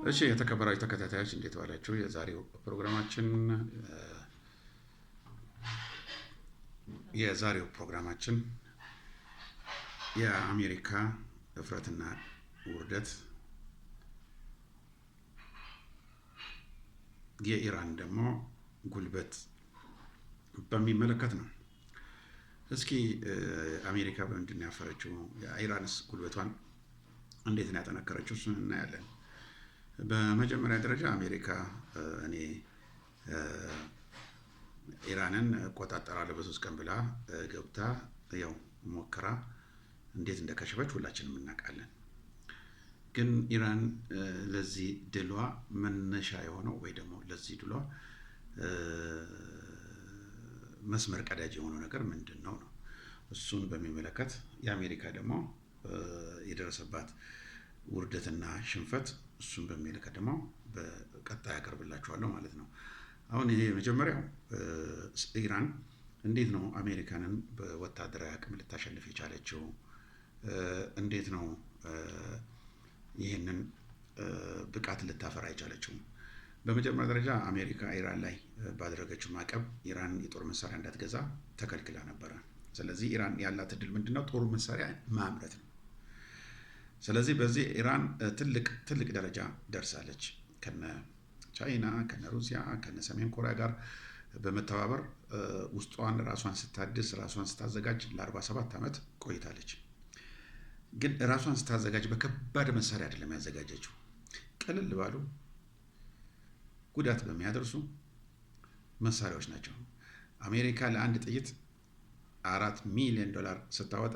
እሺ የተከበራችሁ ተከታታዮች እንዴት ዋላችሁ? የዛሬው ፕሮግራማችን የአሜሪካ እፍረትና ውርደት፣ የኢራን ደግሞ ጉልበት በሚመለከት ነው። እስኪ አሜሪካ በምንድን ነው ያፈረችው? ኢራንስ ጉልበቷን እንዴት ነው ያጠናከረችው? እሱን እናያለን። በመጀመሪያ ደረጃ አሜሪካ እኔ ኢራንን እቆጣጠራለሁ በ3 ቀን ብላ ገብታ ያው ሞክራ እንዴት እንደከሸፈች ሁላችንም እናውቃለን። ግን ኢራን ለዚህ ድሏ መነሻ የሆነው ወይ ደግሞ ለዚህ ድሏ መስመር ቀዳጅ የሆነው ነገር ምንድን ነው? እሱን በሚመለከት የአሜሪካ ደግሞ የደረሰባት ውርደትና ሽንፈት እሱን በሚመለከት ደግሞ በቀጣይ አቀርብላችኋለሁ ማለት ነው። አሁን ይሄ መጀመሪያው ኢራን እንዴት ነው አሜሪካንን በወታደራዊ አቅም ልታሸንፍ የቻለችው? እንዴት ነው ይህንን ብቃት ልታፈራ የቻለችው? በመጀመሪያ ደረጃ አሜሪካ ኢራን ላይ ባደረገችው ማዕቀብ ኢራን የጦር መሳሪያ እንዳትገዛ ተከልክላ ነበረ። ስለዚህ ኢራን ያላት እድል ምንድነው? ጦር መሳሪያ ማምረት ነው። ስለዚህ በዚህ ኢራን ትልቅ ደረጃ ደርሳለች። ከነ ቻይና፣ ከነ ሩሲያ፣ ከነ ሰሜን ኮሪያ ጋር በመተባበር ውስጧን ራሷን ስታድስ ራሷን ስታዘጋጅ ለ47 ዓመት ቆይታለች። ግን ራሷን ስታዘጋጅ በከባድ መሳሪያ አይደለም ያዘጋጀችው። ቀለል ባሉ ጉዳት በሚያደርሱ መሳሪያዎች ናቸው። አሜሪካ ለአንድ ጥይት $4 ሚሊዮን ስታወጣ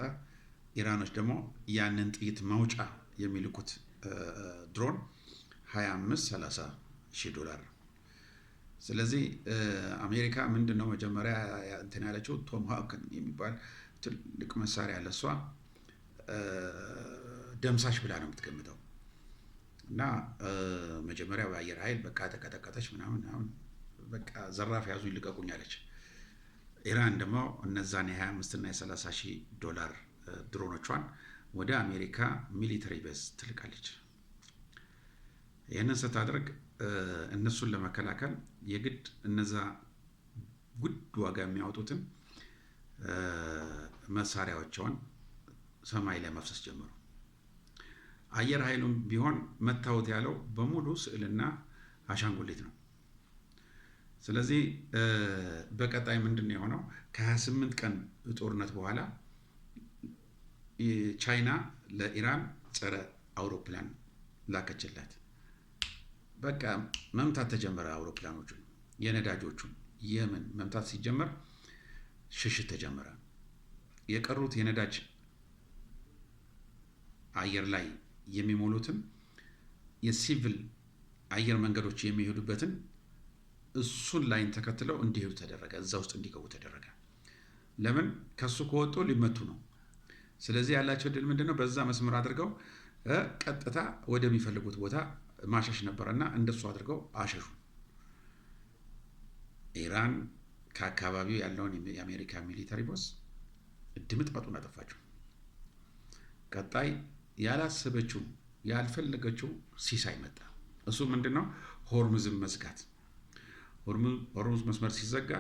ኢራኖች ደግሞ ያንን ጥይት ማውጫ የሚልኩት ድሮን $25-30 ሺህ። ስለዚህ አሜሪካ ምንድነው መጀመሪያ እንትን ያለችው? ቶማሃውክ የሚባል ትልቅ መሳሪያ አለ። እሷ ደምሳሽ ብላ ነው የምትገምተው። እና መጀመሪያ በአየር ኃይል በቃ ተቀጠቀጠች ምናምን በቃ ዘራፍ ያዙ ይልቀቁኝ አለች። ኢራን ደግሞ እነዛን የ25 እና የ30 ሺህ ዶላር ድሮኖቿን ወደ አሜሪካ ሚሊተሪ ቤዝ ትልቃለች። ይህንን ስታደርግ እነሱን ለመከላከል የግድ እነዛ ጉድ ዋጋ የሚያወጡትን መሳሪያዎቿን ሰማይ ላይ መፍሰስ ጀመሩ። አየር ኃይሉም ቢሆን መታወት ያለው በሙሉ ስዕልና አሻንጉሊት ነው። ስለዚህ በቀጣይ ምንድነው የሆነው? ከ28 ቀን ጦርነት በኋላ ቻይና ለኢራን ጸረ አውሮፕላን ላከችላት። በቃ መምታት ተጀመረ። አውሮፕላኖቹን የነዳጆቹን የመን መምታት ሲጀመር ሽሽት ተጀመረ። የቀሩት የነዳጅ አየር ላይ የሚሞሉትን የሲቪል አየር መንገዶች የሚሄዱበትን እሱን ላይን ተከትለው እንዲሄዱ ተደረገ። እዛ ውስጥ እንዲገቡ ተደረገ። ለምን? ከሱ ከወጡ ሊመቱ ነው። ስለዚህ ያላቸው ድል ምንድነው? በዛ መስመር አድርገው ቀጥታ ወደሚፈልጉት ቦታ ማሸሽ ነበርና እንደሱ አድርገው አሸሹ። ኢራን ከአካባቢው ያለውን የአሜሪካ ሚሊተሪ ቦስ ድምጥማጡን አጠፋችው። ቀጣይ ያላሰበችው ያልፈለገችው ሲሳይ መጣ። እሱ ምንድነው? ሆርሙዝን መዝጋት። ሆርሙዝ መስመር ሲዘጋ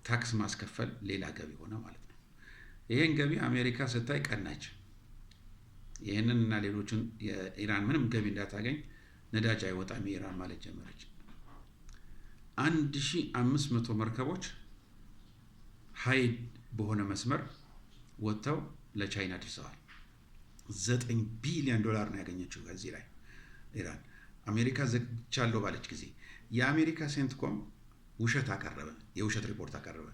ታክስ ማስከፈል ሌላ ገቢ ሆነ ማለት ነው። ይሄን ገቢ አሜሪካ ስታይ ቀናች። ይሄንን እና ሌሎችን የኢራን ምንም ገቢ እንዳታገኝ ነዳጅ አይወጣም ኢራን ማለት ጀመረች። 1500 መርከቦች ሀይድ በሆነ መስመር ወጥተው ለቻይና ደርሰዋል። $9 ቢሊዮን ነው ያገኘችው ከዚህ ላይ ኢራን። አሜሪካ ዘግቻለሁ ባለች ጊዜ የአሜሪካ ሴንትኮም ውሸት አቀረበ፣ የውሸት ሪፖርት አቀረበ።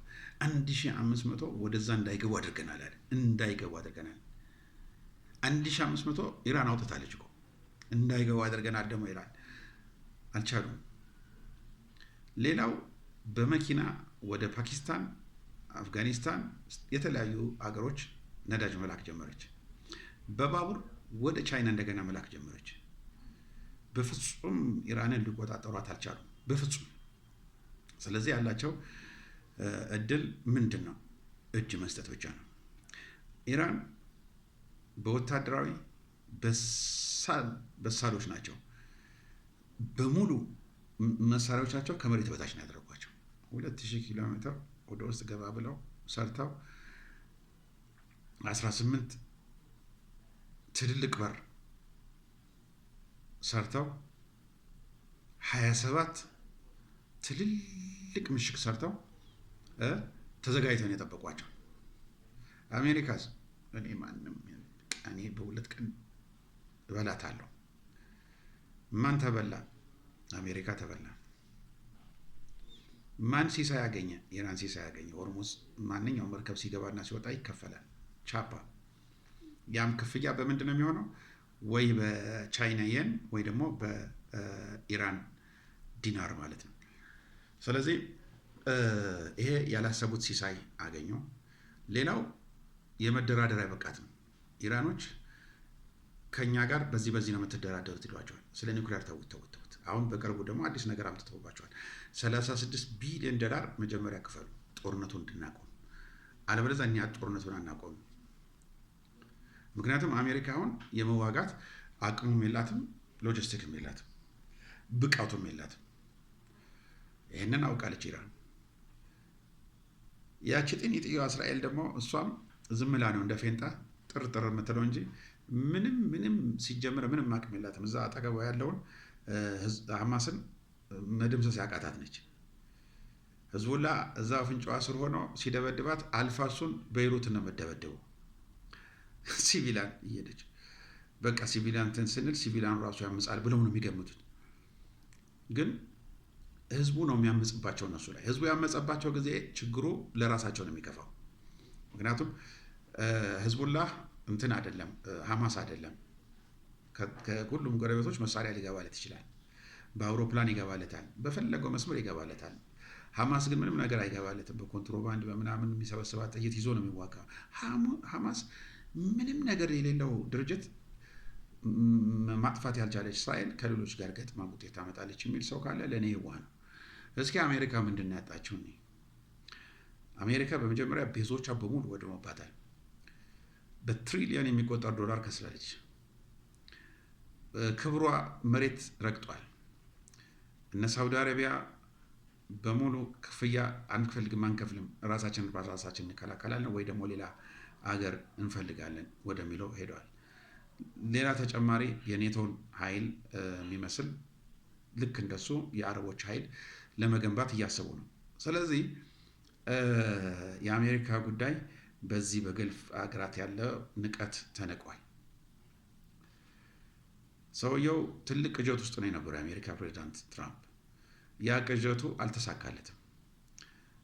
1500 ወደዛ እንዳይገቡ አድርገናል አለ። እንዳይገቡ አድርገናል። 1500 ኢራን አውጥታለች እኮ። እንዳይገቡ አድርገናል ደግሞ ኢራን አልቻሉም። ሌላው በመኪና ወደ ፓኪስታን፣ አፍጋኒስታን የተለያዩ አገሮች ነዳጅ መላክ ጀመረች። በባቡር ወደ ቻይና እንደገና መላክ ጀመረች። በፍጹም ኢራንን ሊቆጣጠሯት አልቻሉም፣ በፍጹም። ስለዚህ ያላቸው እድል ምንድን ነው? እጅ መስጠት ብቻ ነው። ኢራን በወታደራዊ በሳሎች ናቸው። በሙሉ መሳሪያዎቻቸው ከመሬት በታች ነው ያደረጓቸው። 2000 ኪሎ ሜትር ወደ ውስጥ ገባ ብለው ሰርተው 18 ትልልቅ በር ሰርተው 27 ትልልቅ ምሽግ ሰርተው ተዘጋጅተው የጠበቋቸው። አሜሪካስ እኔ በሁለት ቀን እበላታለሁ። ማን ተበላ? አሜሪካ ተበላ። ማን ሲሳይ ያገኘ? ኢራን ሲሳይ ያገኘ። ሆርሙዝ ማንኛውም መርከብ ሲገባና ሲወጣ ይከፈላል ቻፓ። ያም ክፍያ በምንድን ነው የሚሆነው? ወይ በቻይና የን ወይ ደግሞ በኢራን ዲናር ማለት ነው። ስለዚህ ይሄ ያላሰቡት ሲሳይ አገኙ። ሌላው የመደራደሪያ ብቃት ነው። ኢራኖች ከኛ ጋር በዚህ ነው የምትደራደሩት ይሏቸዋል። ስለ ኒውክሊየር ተውት። አሁን በቅርቡ ደግሞ አዲስ ነገር አምጥተውባቸዋል። 36 ቢሊዮን ዶላር መጀመሪያ ክፈሉ ጦርነቱን እንድናቆም፣ አለበለዚያ እኛ ጦርነቱን አናቆም። ምክንያቱም አሜሪካ አሁን የመዋጋት አቅሙም የላትም፣ ሎጂስቲክም የላትም፣ ብቃቱም የላትም። ይህንን አውቃለች ኢራን። ያቺ ጤንጥየዋ እስራኤል ደግሞ እሷም ዝም ብላ ነው እንደ ፌንጣ ጥርጥር የምትለው እንጂ ምንም ሲጀምር ምንም አቅም የላትም። እዛ አጠገቧ ያለውን ሐማስን መደምሰስ ያቃታት ነች። ህዝቡላ እዛ አፍንጫዋ ስር ሆኖ ሲደበድባት አልፋሱን በይሩትን ነው የምትደበድበው። ሲቪላን እየሄደች በቃ ሲቪላን ስንል ሲቪላን ራሱ ያምጻል ብለው ነው የሚገምቱት። ግን ህዝቡ ነው የሚያምጽባቸው እነሱ ላይ። ህዝቡ ያመጸባቸው ጊዜ ችግሩ ለራሳቸው ነው የሚከፋው። ምክንያቱም ህዝቡላህ እንትን አይደለም፣ ሐማስ አይደለም። ከሁሉም ጎረቤቶች መሳሪያ ሊገባለት ይችላል። በአውሮፕላን ይገባለታል፣ በፈለገው መስመር ይገባለታል። ሐማስ ግን ምንም ነገር አይገባለትም። በኮንትሮባንድ በምናምን የሚሰበስባት ጥይት ይዞ ነው የሚዋጋ። ሐማስ ምንም ነገር የሌለው ድርጅት ማጥፋት ያልቻለች እስራኤል ከሌሎች ጋር ገጥማ ውጤት ታመጣለች የሚል ሰው ካለ ለእኔ የዋህ ነው። እስኪ አሜሪካ ምንድን ነው ያጣችው? አሜሪካ በመጀመሪያ ቤዞቿ በሙሉ ወድሞባታል። በትሪሊዮን የሚቆጠር ዶላር ከስላለች። ክብሯ መሬት ረግጧል። እነ ሳውዲ አረቢያ በሙሉ ክፍያ አንፈልግም፣ አንከፍልም፣ ራሳችን እንከላከላለን ወይ ደግሞ ሌላ አገር እንፈልጋለን ወደሚለው ሄደዋል። ሌላ ተጨማሪ የኔቶን ኃይል የሚመስል ልክ እንደሱ የአረቦች ኃይል ለመገንባት እያሰቡ ነው። ስለዚህ የአሜሪካ ጉዳይ በዚህ በገልፍ አገራት ያለ ንቀት ተነቋል። ሰውየው ትልቅ ቅዠት ውስጥ ነው የነበረው የአሜሪካ ፕሬዚዳንት ትራምፕ። ያ ቅዠቱ አልተሳካለትም።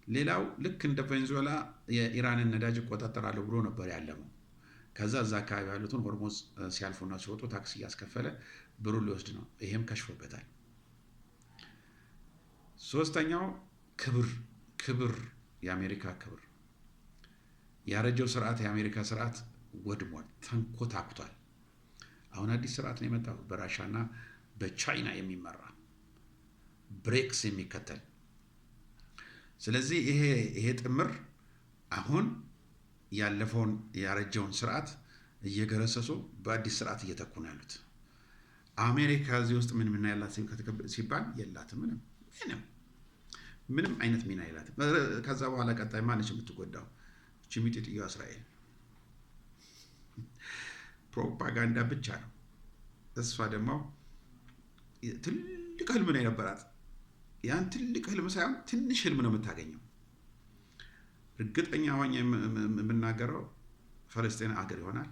ሌላው ልክ እንደ ቬንዙዌላ የኢራንን ነዳጅ እቆጣጠራለሁ ብሎ ነበር ያለመው። ከዛ እዛ አካባቢ ያሉትን ሆርሙዝ ሲያልፉና ሲወጡ ታክስ እያስከፈለ ብሩን ሊወስድ ነው። ይሄም ከሽፎበታል። ሶስተኛው ክብር፣ የአሜሪካ ክብር፣ ያረጀው ስርዓት፣ የአሜሪካ ስርዓት ወድሟል፣ ተንኮታኩቷል። አሁን አዲስ ስርዓት ነው የመጣው በራሻና በቻይና የሚመራ ብሬክስ የሚከተል። ስለዚህ ይሄ ጥምር አሁን ያለፈውን ያረጀውን ስርዓት እየገረሰሱ በአዲስ ስርዓት እየተኩ ነው ያሉት። አሜሪካ እዚህ ውስጥ ምን ሚና ያላት ሲባል የላትም። ምንም አይነት ሚና የላትም። ከዛ በኋላ ቀጣይ ማነች የምትጎዳው? እቺ ሚጢጥየዋ እስራኤል። ፕሮፓጋንዳ ብቻ ነው። እሷ ደግሞ ትልቅ ህልም ነው የነበራት። ያን ትልቅ ህልም ሳይሆን ትንሽ ህልም ነው የምታገኘው። እርግጠኛ ሆኜ የምናገረው ፈለስጤን አገር ይሆናል።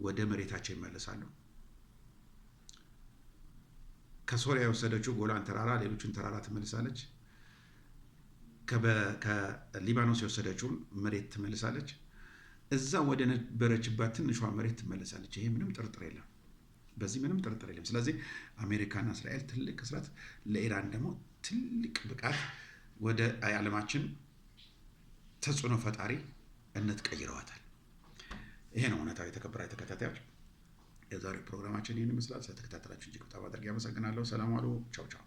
ወደ መሬታቸው ይመለሳሉ። ከሶሪያ የወሰደችው ጎላን ተራራ፣ ሌሎችን ተራራ ትመልሳለች። ከሊባኖስ የወሰደችውን መሬት ትመልሳለች። እዛ ወደ ነበረችባት ትንሿ መሬት ትመለሳለች። ይሄ ምንም ጥርጥር የለም። በዚህ ምንም ጥርጥር የለም። ስለዚህ አሜሪካና እስራኤል ትልቅ ክስረት፣ ለኢራን ደግሞ ትልቅ ብቃት ወደ ዓለማችን ተጽዕኖ ፈጣሪ እነት ቀይረዋታል። ይሄ ነው እውነታው። የተከበራችሁ ተከታታዮች፣ የዛሬው ፕሮግራማችን ይህን ይመስላል። ስለተከታተላችሁ እጅግ በጣም አድርጌ አመሰግናለሁ። ሰላም ዋሉ። ቻው ቻው።